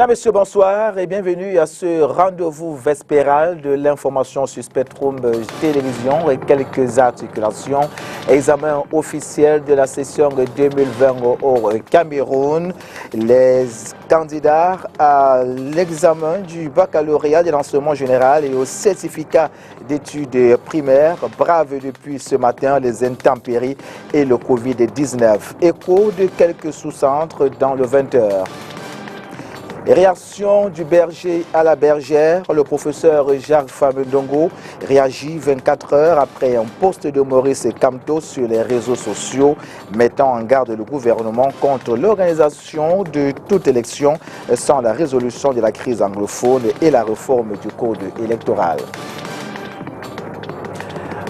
Mesdames, Messieurs, bonsoir et bienvenue à ce rendez-vous vespéral de l'information sur Spectrum Télévision et quelques articulations. Examen officiel de la session 2020 au Cameroun. Les candidats à l'examen du baccalauréat de l'enseignement général et au certificat d'études primaires bravent depuis ce matin les intempéries et le Covid-19. Écho de quelques sous-centres dans le 20h. Réaction du berger à la bergère, le professeur Jacques Famendongo réagit 24 heures après un post de Maurice Kamto sur les réseaux sociaux mettant en garde le gouvernement contre l'organisation de toute élection sans la résolution de la crise anglophone et la réforme du code électoral.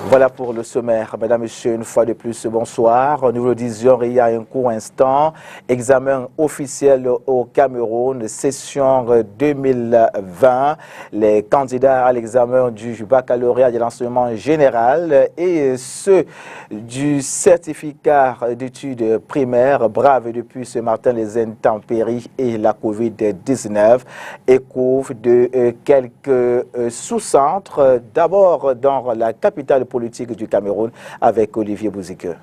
Voilà pour le sommaire. Mesdames, Messieurs, une fois de plus, bonsoir. Nous le disions il y a un court instant. Examen officiel au Cameroun, session 2020. Les candidats à l'examen du baccalauréat de l'enseignement général et ceux du certificat d'études primaires bravent depuis ce matin les intempéries et la Covid-19. Écho de quelques sous-centres. D'abord dans la capitale politique du Cameroun avec Olivier Bouzigueux.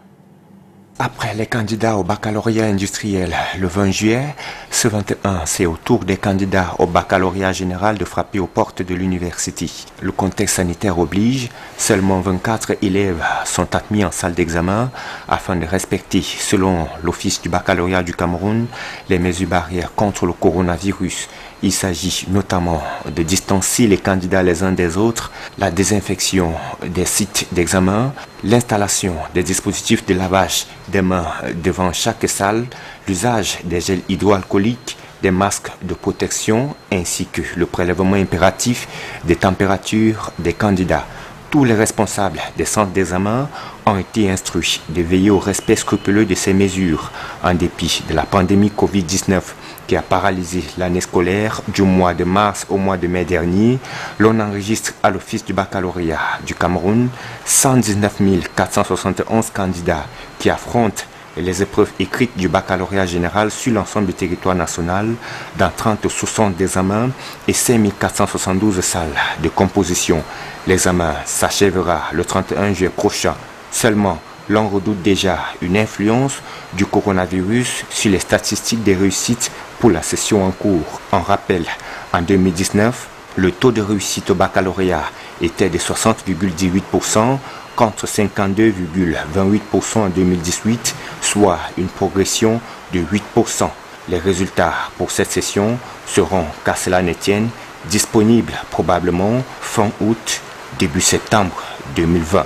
Après les candidats au baccalauréat industriel le 20 juillet, ce 21, c'est au tour des candidats au baccalauréat général de frapper aux portes de l'université. Le contexte sanitaire oblige, seulement 24 élèves sont admis en salle d'examen afin de respecter, selon l'Office du baccalauréat du Cameroun, les mesures barrières contre le coronavirus. Il s'agit notamment de distancer les candidats les uns des autres, la désinfection des sites d'examen, l'installation des dispositifs de lavage des mains devant chaque salle, l'usage des gels hydroalcooliques, des masques de protection ainsi que le prélèvement impératif des températures des candidats. Tous les responsables des centres d'examen ont été instruits de veiller au respect scrupuleux de ces mesures en dépit de la pandémie Covid-19 qui a paralysé l'année scolaire du mois de mars au mois de mai dernier. L'on enregistre à l'Office du baccalauréat du Cameroun 119 471 candidats qui affrontent les épreuves écrites du baccalauréat général sur l'ensemble du territoire national dans 30 sous-centres d'examen et 5 472 salles de composition. L'examen s'achèvera le 31 juillet prochain. Seulement, l'on redoute déjà une influence du coronavirus sur les statistiques des réussites pour la session en cours. On rappelle, en 2019, le taux de réussite au baccalauréat était de 60,18% contre 52,28% en 2018, soit une progression de 8%. Les résultats pour cette session seront, qu'à cela ne tienne, disponibles probablement fin août, début septembre 2020.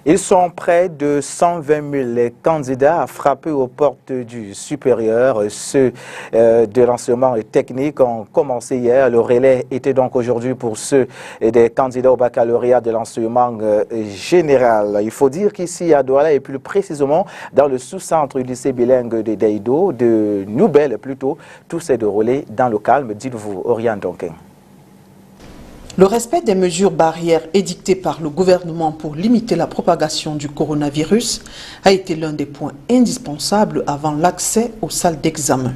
Ils sont près de 120 000 candidats à frapper aux portes du supérieur. Ceux de l'enseignement technique ont commencé hier. Le relais était donc aujourd'hui pour ceux des candidats au baccalauréat de l'enseignement général. Il faut dire qu'ici à Douala et plus précisément dans le sous-centre du lycée bilingue de Daido, de Noubel plutôt, tout s'est déroulé dans le calme. Dites-vous, Oriane Donkin. Le respect des mesures barrières édictées par le gouvernement pour limiter la propagation du coronavirus a été l'un des points indispensables avant l'accès aux salles d'examen.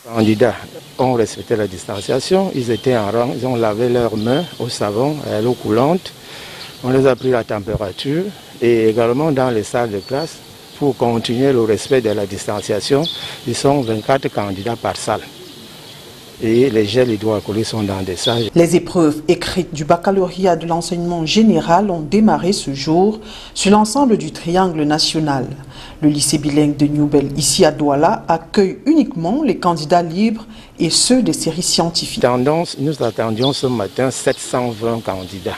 Les candidats ont respecté la distanciation, ils étaient en rang, ils ont lavé leurs mains au savon et à l'eau coulante. On les a pris la température et également dans les salles de classe pour continuer le respect de la distanciation. Ils sont 24 candidats par salle. Et les gels hydroalcooliques sont dans des salles. Les épreuves écrites du baccalauréat de l'enseignement général ont démarré ce jour sur l'ensemble du triangle national. Le lycée bilingue de Noubel, ici à Douala, accueille uniquement les candidats libres et ceux des séries scientifiques. Nous attendions ce matin 720 candidats.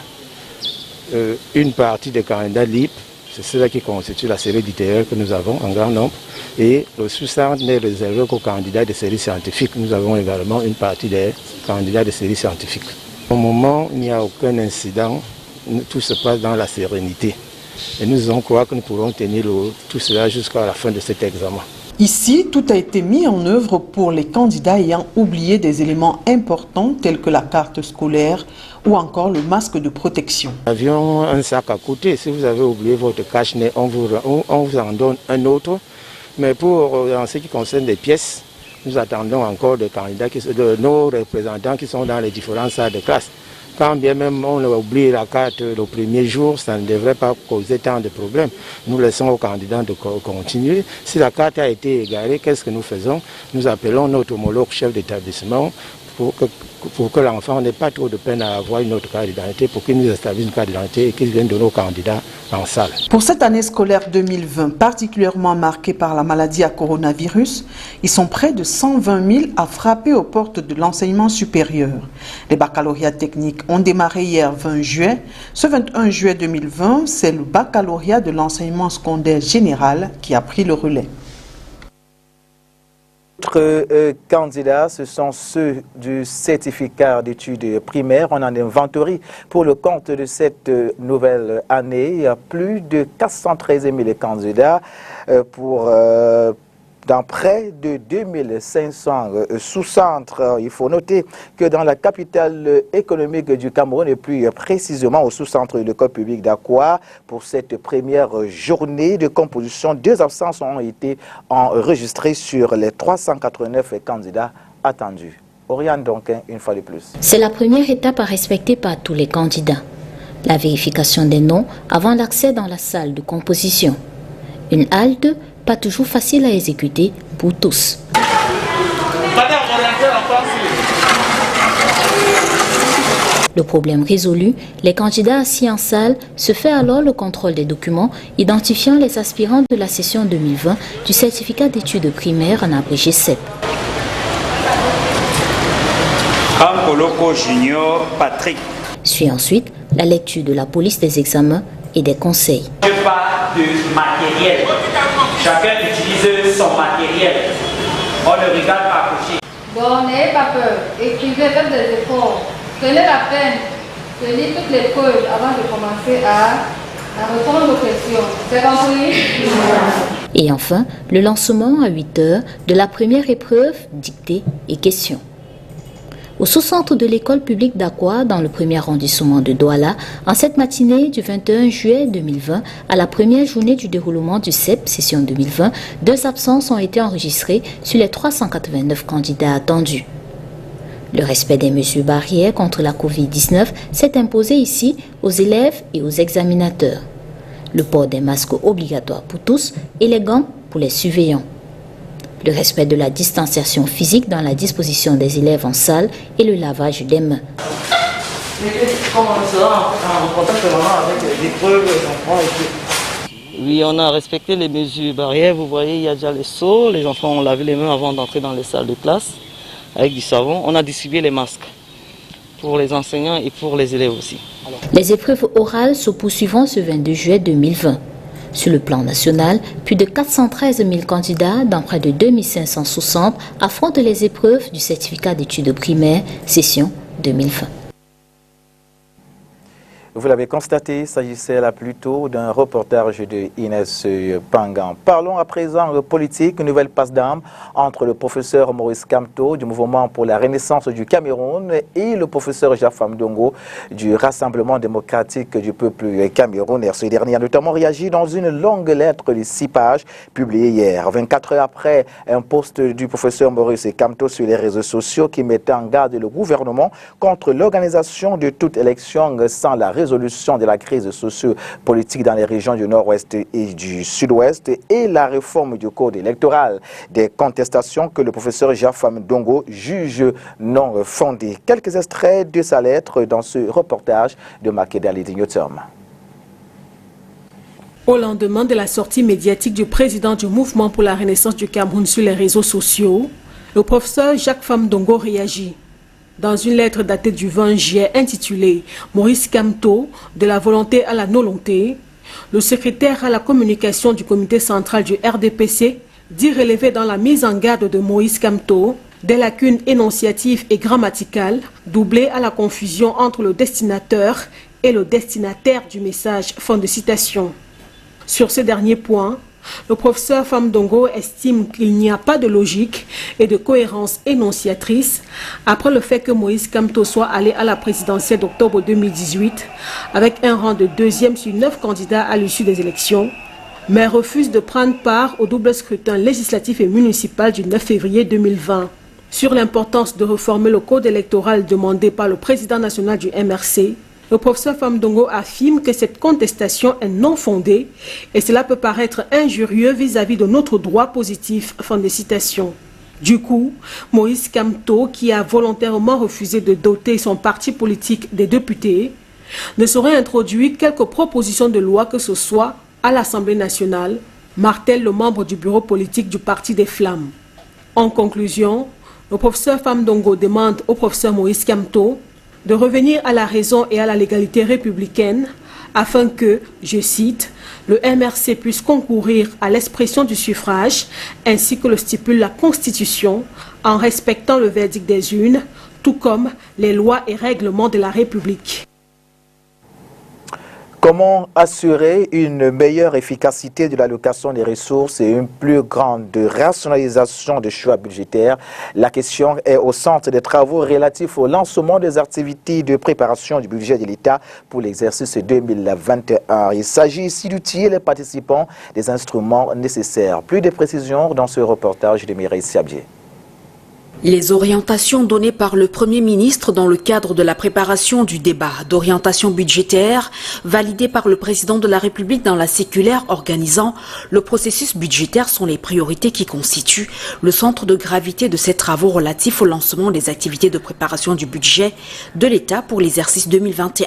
Une partie des candidats libres, c'est cela qui constitue la série littéraire que nous avons en grand nombre. Et le sous-centre n'est réservé qu'aux candidats de séries scientifiques. Nous avons également une partie des candidats de séries scientifiques. Au moment, il n'y a aucun incident. Tout se passe dans la sérénité. Et nous croyons que nous pourrons tenir tout cela jusqu'à la fin de cet examen. Ici, tout a été mis en œuvre pour les candidats ayant oublié des éléments importants tels que la carte scolaire ou encore le masque de protection. Nous avions un sac à côté. Si vous avez oublié votre cache-nez, on vous en donne un autre. Mais en ce qui concerne les pièces, nous attendons encore des candidats, de nos représentants qui sont dans les différentes salles de classe. Quand bien même on a oublié la carte le premier jour, ça ne devrait pas causer tant de problèmes. Nous laissons aux candidats de continuer. Si la carte a été égarée, qu'est-ce que nous faisons? Nous appelons notre homologue chef d'établissement pour que l'enfant n'ait pas trop de peine à avoir une autre carte d'identité, pour qu'il nous établisse une carte d'identité et qu'il vienne donner aux candidats en salle. Pour cette année scolaire 2020, particulièrement marquée par la maladie à coronavirus, ils sont près de 120 000 à frapper aux portes de l'enseignement supérieur. Les baccalauréats techniques ont démarré hier 20 juillet. Ce 21 juillet 2020, c'est le baccalauréat de l'enseignement secondaire général qui a pris le relais. Autres candidats, ce sont ceux du certificat d'études primaires. On en inventorie pour le compte de cette nouvelle année. Il y a plus de 413 000 candidats dans près de 2500 sous-centres. Il faut noter que dans la capitale économique du Cameroun, et plus précisément au sous-centre de l'école publique d'Akwa, pour cette première journée de composition, 2 absences ont été enregistrées sur les 389 candidats attendus. Oriane Donquin, une fois de plus. C'est la première étape à respecter par tous les candidats. La vérification des noms avant l'accès dans la salle de composition. Une halte pas toujours facile à exécuter pour tous. Le problème résolu, les candidats assis en salle se fait alors le contrôle des documents identifiant les aspirants de la session 2020 du certificat d'études primaires en abrégé CEP. Junior Patrick. Suit ensuite la lecture de la police des examens et des conseils. Je parle de matériel. Chacun utilise son matériel. On ne regarde pas à coucher. Bon, n'ayez pas peur. Écrivez, faites des efforts. Prenez la peine de lire toutes les preuves avant de commencer à répondre aux questions. C'est compris? Et enfin, le lancement à 8 heures de la première épreuve, dictée et questions. Au sous-centre de l'école publique d'Akwa, dans le premier arrondissement de Douala, en cette matinée du 21 juillet 2020, à la première journée du déroulement du CEP, session 2020, 2 absences ont été enregistrées sur les 389 candidats attendus. Le respect des mesures barrières contre la Covid-19 s'est imposé ici aux élèves et aux examinateurs. Le port des masques obligatoire pour tous et les gants pour les surveillants. Le respect de la distanciation physique dans la disposition des élèves en salle et le lavage des mains. Oui, on a respecté les mesures barrières. Vous voyez, il y a déjà les seaux. Les enfants ont lavé les mains avant d'entrer dans les salles de classe avec du savon. On a distribué les masques pour les enseignants et pour les élèves aussi. Les épreuves orales se poursuivront ce 22 juillet 2020. Sur le plan national, plus de 413 000 candidats dans près de 2500 sous-centres affrontent les épreuves du certificat d'études primaires, session 2020. Vous l'avez constaté, il s'agissait là plutôt d'un reportage de Inès Pangan. Parlons à présent politique, une nouvelle passe d'armes entre le professeur Maurice Kamto du Mouvement pour la Renaissance du Cameroun et le professeur Jafam Dongo du Rassemblement démocratique du peuple camerounais. Ce dernier a notamment réagi dans une longue lettre de 6 pages publiée hier. 24 heures après un post du professeur Maurice Kamto sur les réseaux sociaux qui mettait en garde le gouvernement contre l'organisation de toute élection sans la résolution de la crise socio-politique dans les régions du Nord-Ouest et du Sud-Ouest et la réforme du code électoral. Des contestations que le professeur Jafam Dongo juge non fondées. Quelques extraits de sa lettre dans ce reportage de Makeda Lidignotum. Au lendemain de la sortie médiatique du président du Mouvement pour la Renaissance du Cameroun sur les réseaux sociaux, le professeur Jafam Dongo réagit. Dans une lettre datée du 20 juillet intitulée « Maurice Kamto, de la volonté à la non-volonté », le secrétaire à la communication du comité central du RDPC dit relever dans la mise en garde de Maurice Kamto des lacunes énonciatives et grammaticales doublées à la confusion entre le destinateur et le destinataire du message. Fin de citation. Sur ce dernier point, le professeur Jafam Dongo estime qu'il n'y a pas de logique et de cohérence énonciatrice après le fait que Maurice Kamto soit allé à la présidentielle d'octobre 2018 avec un rang de 2e sur 9 candidats à l'issue des élections, mais refuse de prendre part au double scrutin législatif et municipal du 9 février 2020. Sur l'importance de réformer le code électoral demandé par le président national du MRC, le professeur Famdongo affirme que cette contestation est non fondée et cela peut paraître injurieux vis-à-vis de notre droit positif. Fin de citation. Du coup, Moïse Kamto, qui a volontairement refusé de doter son parti politique des députés, ne saurait introduire quelques propositions de loi que ce soit à l'Assemblée nationale, martèle le membre du bureau politique du Parti des Flammes. En conclusion, le professeur Famdongo demande au professeur Moïse Kamto de revenir à la raison et à la légalité républicaine afin que, je cite, le MRC puisse concourir à l'expression du suffrage ainsi que le stipule la Constitution en respectant le verdict des urnes, tout comme les lois et règlements de la République. Comment assurer une meilleure efficacité de l'allocation des ressources et une plus grande rationalisation des choix budgétaires? La question est au centre des travaux relatifs au lancement des activités de préparation du budget de l'État pour l'exercice 2021. Il s'agit ici d'outiller les participants des instruments nécessaires. Plus de précisions dans ce reportage de Mireille Siabier. Les orientations données par le Premier ministre dans le cadre de la préparation du débat d'orientation budgétaire, validé par le président de la République dans la circulaire organisant le processus budgétaire, sont les priorités qui constituent le centre de gravité de ces travaux relatifs au lancement des activités de préparation du budget de l'État pour l'exercice 2021.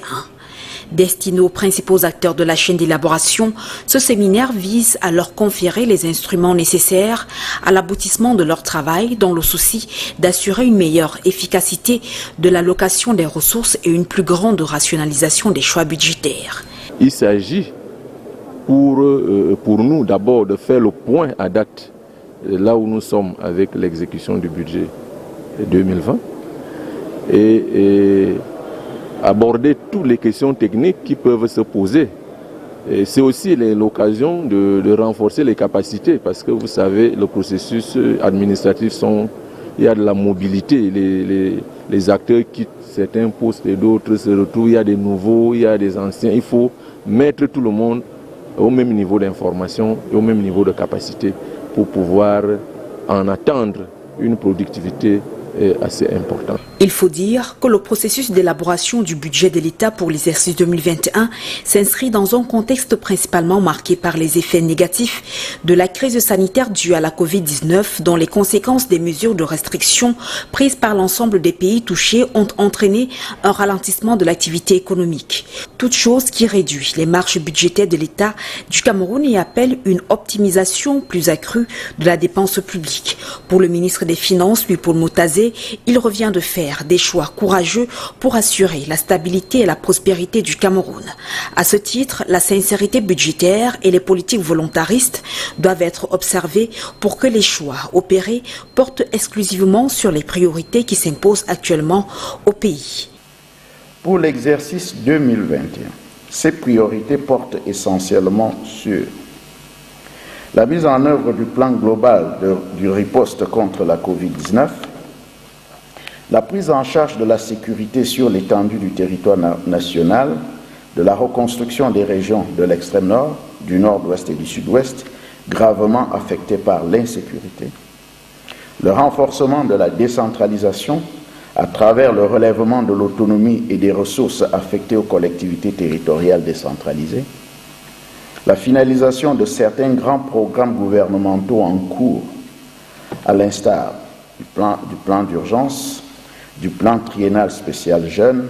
Destiné aux principaux acteurs de la chaîne d'élaboration, ce séminaire vise à leur conférer les instruments nécessaires à l'aboutissement de leur travail dans le souci d'assurer une meilleure efficacité de l'allocation des ressources et une plus grande rationalisation des choix budgétaires. Il s'agit pour nous d'abord de faire le point à date là où nous sommes avec l'exécution du budget 2020 et aborder toutes les questions techniques qui peuvent se poser. C'est aussi l'occasion de renforcer les capacités parce que vous savez, le processus administratif, il y a de la mobilité, les acteurs quittent certains postes et d'autres se retrouvent, il y a des nouveaux, il y a des anciens. Il faut mettre tout le monde au même niveau d'information et au même niveau de capacité pour pouvoir en attendre une productivité assez important. Il faut dire que le processus d'élaboration du budget de l'État pour l'exercice 2021 s'inscrit dans un contexte principalement marqué par les effets négatifs de la crise sanitaire due à la Covid-19, dont les conséquences des mesures de restriction prises par l'ensemble des pays touchés ont entraîné un ralentissement de l'activité économique. Toute chose qui réduit les marges budgétaires de l'État du Cameroun et appelle une optimisation plus accrue de la dépense publique. Pour le ministre des Finances, Louis-Paul Motazé, il revient de faire des choix courageux pour assurer la stabilité et la prospérité du Cameroun. À ce titre, la sincérité budgétaire et les politiques volontaristes doivent être observées pour que les choix opérés portent exclusivement sur les priorités qui s'imposent actuellement au pays. Pour l'exercice 2021, ces priorités portent essentiellement sur la mise en œuvre du plan global du riposte contre la Covid-19, la prise en charge de la sécurité sur l'étendue du territoire national, de la reconstruction des régions de l'extrême nord, du nord-ouest et du sud-ouest, gravement affectées par l'insécurité, le renforcement de la décentralisation à travers le relèvement de l'autonomie et des ressources affectées aux collectivités territoriales décentralisées, la finalisation de certains grands programmes gouvernementaux en cours, à l'instar du plan d'urgence, du plan triennal spécial jeunes,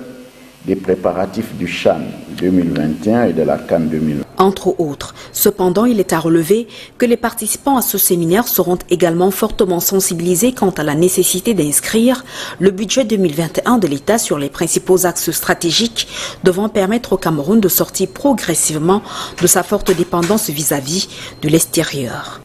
des préparatifs du CHAN 2021 et de la CAN 2020. Entre autres. Cependant, il est à relever que les participants à ce séminaire seront également fortement sensibilisés quant à la nécessité d'inscrire le budget 2021 de l'État sur les principaux axes stratégiques devant permettre au Cameroun de sortir progressivement de sa forte dépendance vis-à-vis de l'extérieur.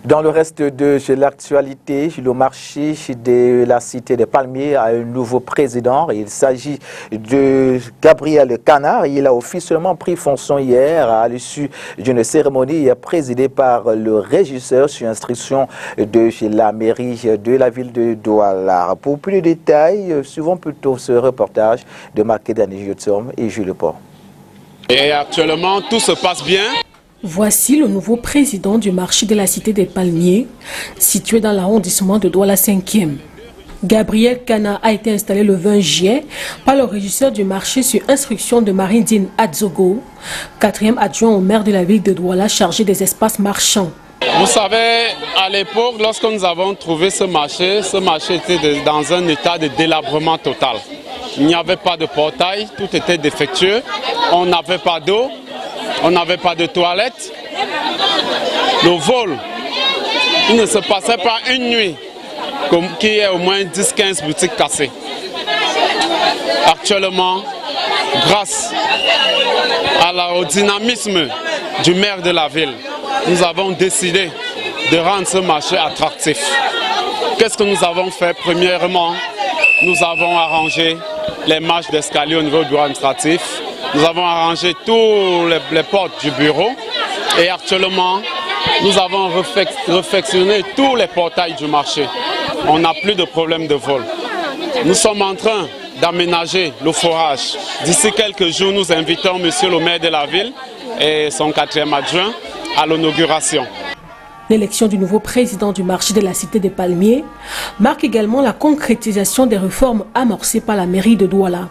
Dans le reste de l'actualité, le marché de la cité des Palmiers a un nouveau président. Il s'agit de Gabriel Canard. Il a officiellement pris fonction hier à l'issue d'une cérémonie présidée par le régisseur sur instruction de la mairie de la ville de Douala. Pour plus de détails, suivons plutôt ce reportage de Marc Dani Yotom et Jules Port. Et actuellement, tout se passe bien. Voici le nouveau président du marché de la Cité des Palmiers, situé dans l'arrondissement de Douala 5e. Gabriel Kana a été installé le 20 juillet par le régisseur du marché sur instruction de Marindine Adzogo, 4e adjoint au maire de la ville de Douala chargé des espaces marchands. Vous savez, à l'époque, lorsque nous avons trouvé ce marché était dans un état de délabrement total. Il n'y avait pas de portail, tout était défectueux, on n'avait pas d'eau, on n'avait pas de toilettes. Le vol, il ne se passait pas une nuit qu'il y ait au moins 10-15 boutiques cassées. Actuellement, grâce au dynamisme du maire de la ville, nous avons décidé de rendre ce marché attractif. Qu'est-ce que nous avons fait? Premièrement, nous avons arrangé les marches d'escalier au niveau du bureau administratif. Nous avons arrangé tous les portes du bureau. Et actuellement, nous avons réfectionné tous les portails du marché. On n'a plus de problème de vol. Nous sommes en train d'aménager le forage. D'ici quelques jours, nous invitons monsieur le maire de la ville et son 4e adjoint à l'inauguration. L'élection du nouveau président du marché de la Cité des Palmiers marque également la concrétisation des réformes amorcées par la mairie de Douala.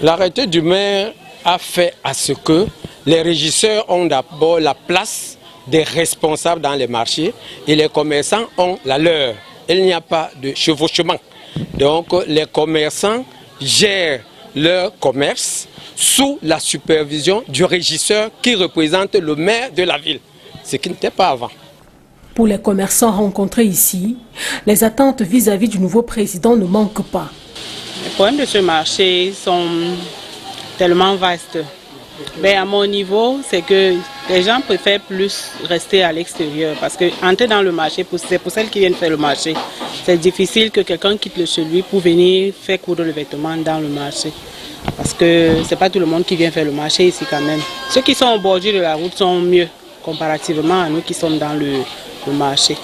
L'arrêté du maire a fait à ce que les régisseurs ont d'abord la place des responsables dans les marchés et les commerçants ont la leur. Il n'y a pas de chevauchement. Donc les commerçants gèrent leur commerce sous la supervision du régisseur qui représente le maire de la ville, ce qui n'était pas avant. Pour les commerçants rencontrés ici, les attentes vis-à-vis du nouveau président ne manquent pas. Les problèmes de ce marché sont tellement vastes. Mais à mon niveau, c'est que les gens préfèrent plus rester à l'extérieur parce que entrer dans le marché, c'est pour celles qui viennent faire le marché. C'est difficile que quelqu'un quitte le chez lui pour venir faire coudre le vêtement dans le marché. Parce que ce n'est pas tout le monde qui vient faire le marché ici quand même. Ceux qui sont au bordure de la route sont mieux comparativement à nous qui sommes dans le marché.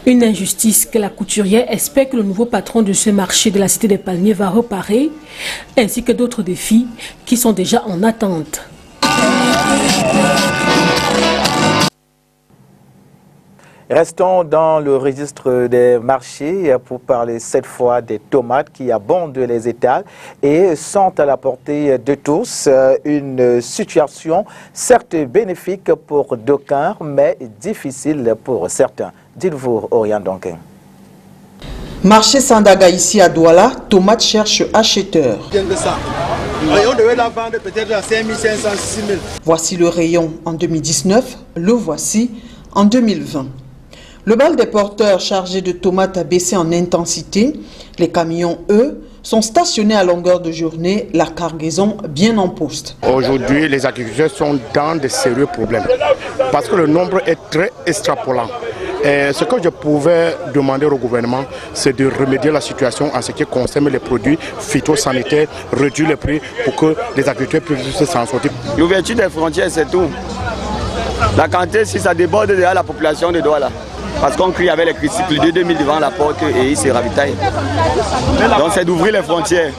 Une injustice que la couturière espère que le nouveau patron de ce marché de la Cité des Palmiers va réparer, ainsi que d'autres défis qui sont déjà en attente. Restons dans le registre des marchés pour parler cette fois des tomates qui abondent les étals et sont à la portée de tous. Une situation certes bénéfique pour d'aucuns, mais difficile pour certains. Dites-vous, Oriane Donkin. Marché Sandaga ici à Douala, tomates cherchent acheteurs. On devait la vendre peut-être à 5 500, 6 000. Voici le rayon en 2019, le voici en 2020. Le bal des porteurs chargés de tomates a baissé en intensité. Les camions, eux, sont stationnés à longueur de journée, la cargaison bien en poste. Aujourd'hui, les agriculteurs sont dans de sérieux problèmes parce que le nombre est très extrapolant. Et ce que je pouvais demander au gouvernement, c'est de remédier la situation en ce qui concerne les produits phytosanitaires, réduire les prix pour que les agriculteurs puissent s'en sortir. L'ouverture des frontières, c'est tout. La quantité, si ça déborde déjà la population de Douala. Parce qu'on crie avec les tricycles de 2000 devant la porte et ils se ravitaillent. Donc c'est d'ouvrir les frontières.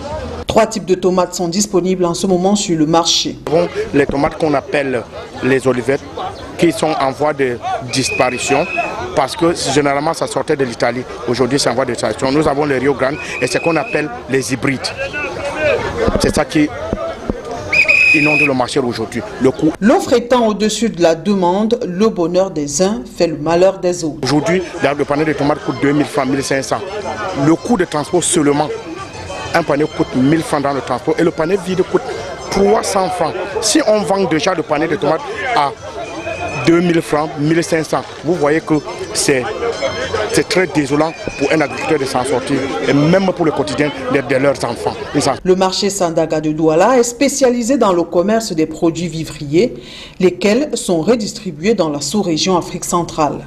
3 types de tomates sont disponibles en ce moment sur le marché. Les tomates qu'on appelle les olivettes, qui sont en voie de disparition, parce que généralement ça sortait de l'Italie. Aujourd'hui c'est en voie de disparition. Nous avons les Rio Grande et ce qu'on appelle les hybrides. C'est ça qui inonde le marché aujourd'hui. L'offre étant au-dessus de la demande, le bonheur des uns fait le malheur des autres. Aujourd'hui, le panier de tomates coûte 2000 francs, 1500. Le coût de transport seulement, un panier coûte 1000 francs dans le transport et le panier vide coûte 300 francs. Si on vend déjà le panier de tomates à 2000 francs, 1500, vous voyez que c'est très désolant pour un agriculteur de s'en sortir et même pour le quotidien de leurs enfants. Le marché Sandaga de Douala est spécialisé dans le commerce des produits vivriers, lesquels sont redistribués dans la sous-région Afrique centrale.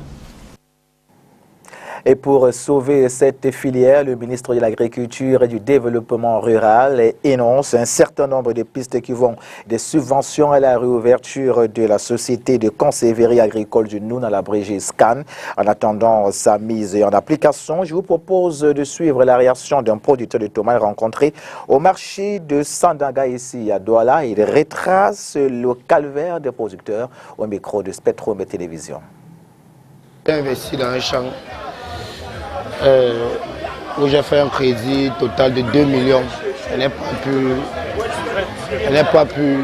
Et pour sauver cette filière, le ministre de l'Agriculture et du Développement rural énonce un certain nombre de pistes qui vont des subventions à la réouverture de la société de conserverie agricole du Noun à l'abrégé SCAN. En attendant sa mise en application, je vous propose de suivre la réaction d'un producteur de tomates rencontré au marché de Sandaga ici à Douala. Il retrace le calvaire des producteurs au micro de Spectrum et Télévision. J'ai investi dans un champ où j'ai fait un crédit total de 2 millions. Je n'ai pas pu.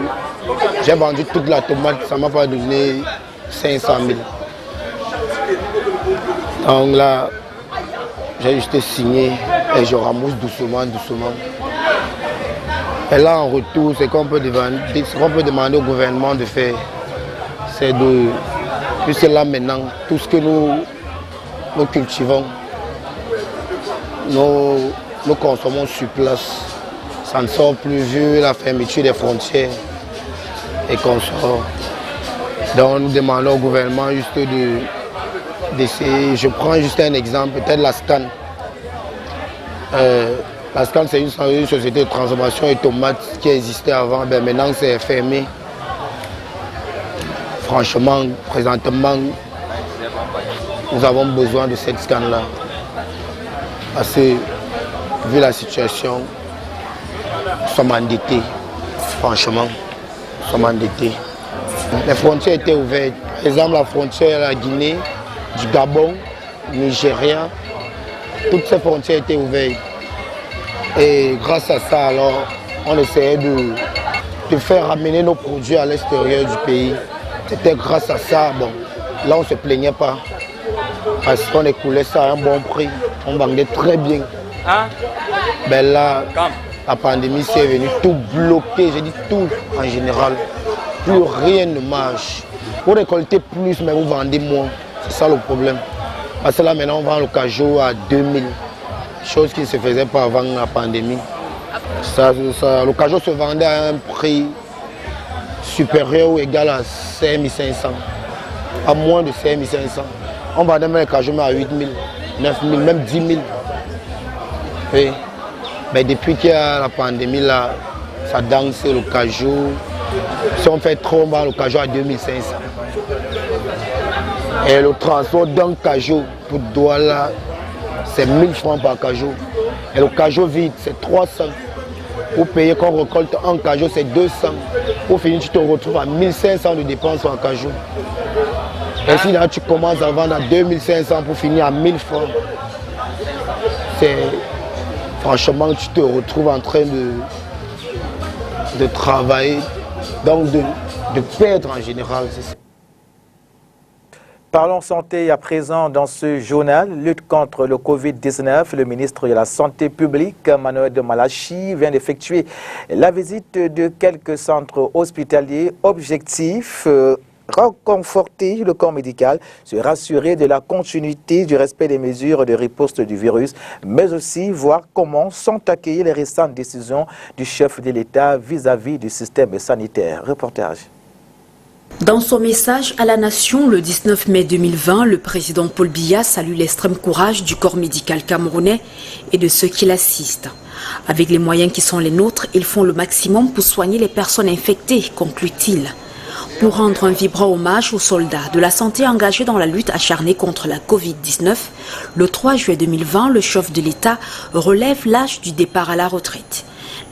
J'ai vendu toute la tomate, ça ne m'a pas donné 500 000. Donc là, j'ai juste signé et je ramasse doucement. Et là, en retour, ce qu'on peut demander au gouvernement de faire, c'est de... Puisque là, maintenant, tout ce que nous cultivons, nous consommons sur place. Ça ne sort plus vu la fermeture des frontières et qu'on sort. Donc nous demandons au gouvernement juste d'essayer. Je prends juste un exemple, peut-être la SCAN. La SCAN, c'est une société de transformation et tomates qui existait avant, ben maintenant c'est fermé. Franchement, présentement, nous avons besoin de cette SCAN-là. Parce que, vu la situation, nous sommes endettés. Franchement, nous sommes endettés. Les frontières étaient ouvertes. Par exemple, la frontière de la Guinée, du Gabon, Nigeria, toutes ces frontières étaient ouvertes. Et grâce à ça, alors, on essayait de faire ramener nos produits à l'extérieur du pays. C'était grâce à ça, bon, là on ne se plaignait pas, parce qu'on écoulait ça à un bon prix, on vendait très bien. Ben là, la pandémie s'est venue tout bloquer, j'ai dit tout en général, plus rien ne marche. Vous récoltez plus, mais vous vendez moins, c'est ça le problème. Parce que là maintenant on vend le cajou à 2000, chose qui ne se faisait pas avant la pandémie. Le cajou se vendait à un prix supérieur ou égal à 5500, à moins de 5500. On vendait même les cajou à 8000, 9000, même 10 000. Oui. Mais depuis qu'il y a la pandémie, là, ça danse le cajou. Si on fait trop, on vend le cajou à 2500. Et le transport d'un cajou pour Douala, c'est 1000 francs par cajou. Et le cajou vide, c'est 300. Pour payer qu'on récolte un cajou, c'est 200. Pour finir, tu te retrouves à 1500 de dépenses en cajou. Et si là, tu commences à vendre à 2500 pour finir à 1000 francs, franchement, tu te retrouves en train de travailler, donc de perdre en général. Parlons santé à présent dans ce journal. Lutte contre le Covid-19. Le ministre de la Santé publique, Manuel de Malachi, vient d'effectuer la visite de quelques centres hospitaliers. Objectif, reconforter le corps médical, se rassurer de la continuité du respect des mesures de riposte du virus, mais aussi voir comment sont accueillies les récentes décisions du chef de l'État vis-à-vis du système sanitaire. Reportage. Dans son message à la nation le 19 mai 2020, le président Paul Biya salue l'extrême courage du corps médical camerounais et de ceux qui l'assistent. Avec les moyens qui sont les nôtres, ils font le maximum pour soigner les personnes infectées, conclut-il. Pour rendre un vibrant hommage aux soldats de la santé engagés dans la lutte acharnée contre la Covid-19, le 3 juillet 2020, le chef de l'État relève l'âge du départ à la retraite.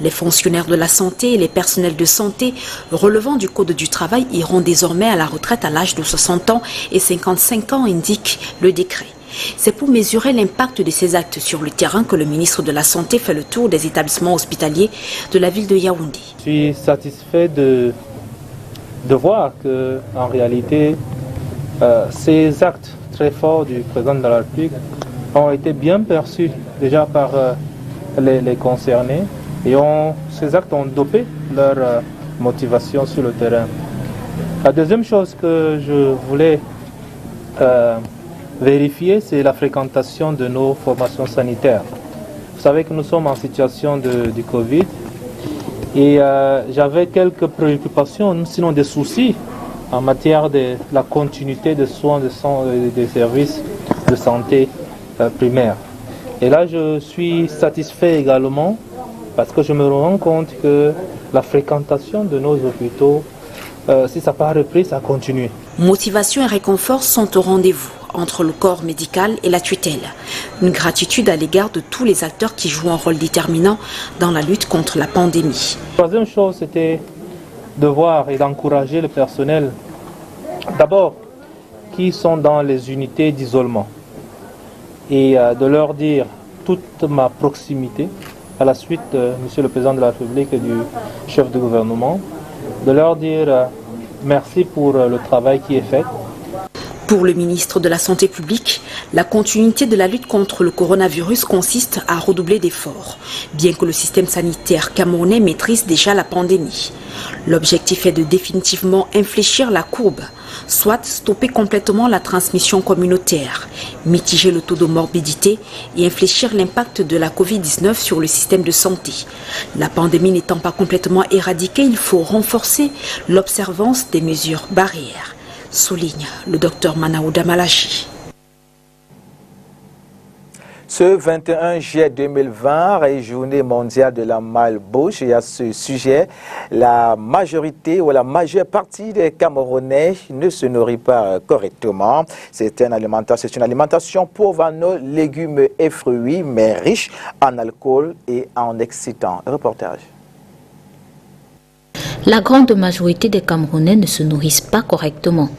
Les fonctionnaires de la santé et les personnels de santé relevant du Code du travail iront désormais à la retraite à l'âge de 60 ans et 55 ans, indique le décret. C'est pour mesurer l'impact de ces actes sur le terrain que le ministre de la Santé fait le tour des établissements hospitaliers de la ville de Yaoundé. Je suis satisfait de voir qu'en réalité, ces actes très forts du président de la République ont été bien perçus déjà par les concernés. Et ces actes ont dopé leur motivation sur le terrain. La deuxième chose que je voulais vérifier, c'est la fréquentation de nos formations sanitaires. Vous savez que nous sommes en situation du Covid et j'avais quelques préoccupations, sinon des soucis en matière de la continuité des soins des services de santé primaire. Et là, je suis satisfait également parce que je me rends compte que la fréquentation de nos hôpitaux, si ça n'a pas repris, ça continue. Motivation et réconfort sont au rendez-vous entre le corps médical et la tutelle. Une gratitude à l'égard de tous les acteurs qui jouent un rôle déterminant dans la lutte contre la pandémie. La troisième chose, c'était de voir et d'encourager le personnel, d'abord, qui sont dans les unités d'isolement, et de leur dire toute ma proximité, à la suite, Monsieur le Président de la République et du chef de gouvernement, de leur dire merci pour le travail qui est fait. Pour le ministre de la Santé publique, la continuité de la lutte contre le coronavirus consiste à redoubler d'efforts, bien que le système sanitaire camerounais maîtrise déjà la pandémie. L'objectif est de définitivement infléchir la courbe, soit stopper complètement la transmission communautaire, mitiger le taux de morbidité et infléchir l'impact de la Covid-19 sur le système de santé. La pandémie n'étant pas complètement éradiquée, il faut renforcer l'observance des mesures barrières, souligne le docteur Manaouda Malachi. Ce 21 juillet 2020 est journée mondiale de la malbouffe et à ce sujet, la majorité ou la majeure partie des Camerounais ne se nourrit pas correctement. C'est une alimentation pauvre en eau, légumes et fruits, mais riche en alcool et en excitants. Reportage. La grande majorité des Camerounais ne se nourrissent pas correctement.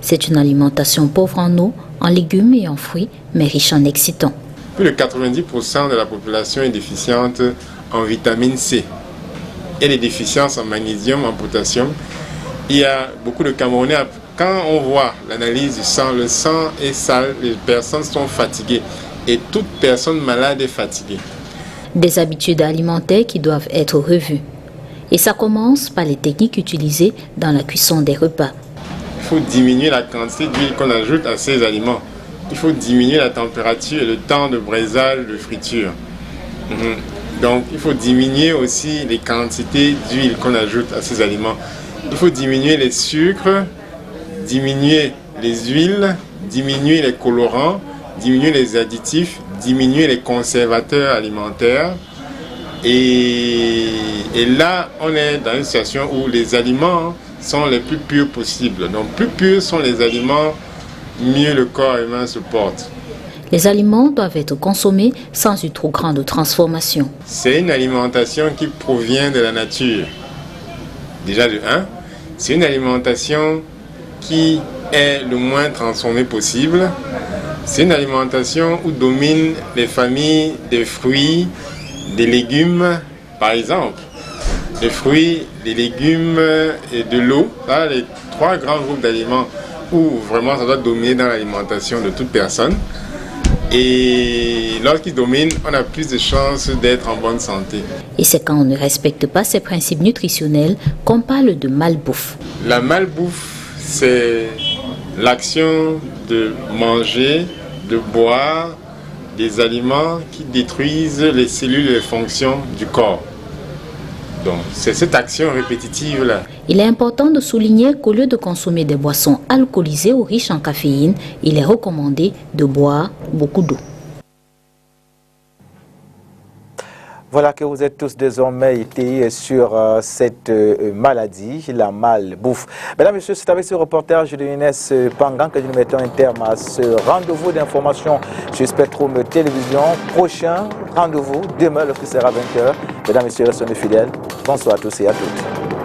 C'est une alimentation pauvre en eau, en légumes et en fruits, mais riche en excitants. Plus de 90% de la population est déficiente en vitamine C et les déficiences en magnésium, en potassium. Il y a beaucoup de Camerounais, quand on voit l'analyse du sang, le sang est sale, les personnes sont fatiguées et toute personne malade est fatiguée. Des habitudes alimentaires qui doivent être revues. Et ça commence par les techniques utilisées dans la cuisson des repas. Il faut diminuer la quantité d'huile qu'on ajoute à ces aliments. Il faut diminuer la température et le temps de braisage, de friture. Donc, il faut diminuer aussi les quantités d'huile qu'on ajoute à ces aliments. Il faut diminuer les sucres, diminuer les huiles, diminuer les colorants, diminuer les additifs, diminuer les conservateurs alimentaires. Et là, on est dans une situation où les aliments sont les plus purs possibles. Donc, plus purs sont les aliments, mieux le corps humain se porte. Les aliments doivent être consommés sans une trop grande transformation. C'est une alimentation qui provient de la nature. Déjà de 1, c'est une alimentation qui est le moins transformée possible. C'est une alimentation où dominent les familles des fruits, des légumes, par exemple. Les fruits, les légumes et de l'eau, les 3 grands groupes d'aliments où vraiment ça doit dominer dans l'alimentation de toute personne. Et lorsqu'il domine, on a plus de chances d'être en bonne santé. Et c'est quand on ne respecte pas ces principes nutritionnels qu'on parle de malbouffe. La malbouffe, c'est l'action de manger, de boire des aliments qui détruisent les cellules et les fonctions du corps. Donc, c'est cette action répétitive-là. Il est important de souligner qu'au lieu de consommer des boissons alcoolisées ou riches en caféine, il est recommandé de boire beaucoup d'eau. Voilà que vous êtes tous désormais été sur cette maladie, la malbouffe. Mesdames et messieurs, c'est avec ce reportage de Inès Pangan que nous mettons un terme à ce rendez-vous d'information sur Spectrum Télévision. Prochain rendez-vous demain, lorsque sera 20h. Mesdames et messieurs, restez fidèles. Bonsoir à tous et à toutes.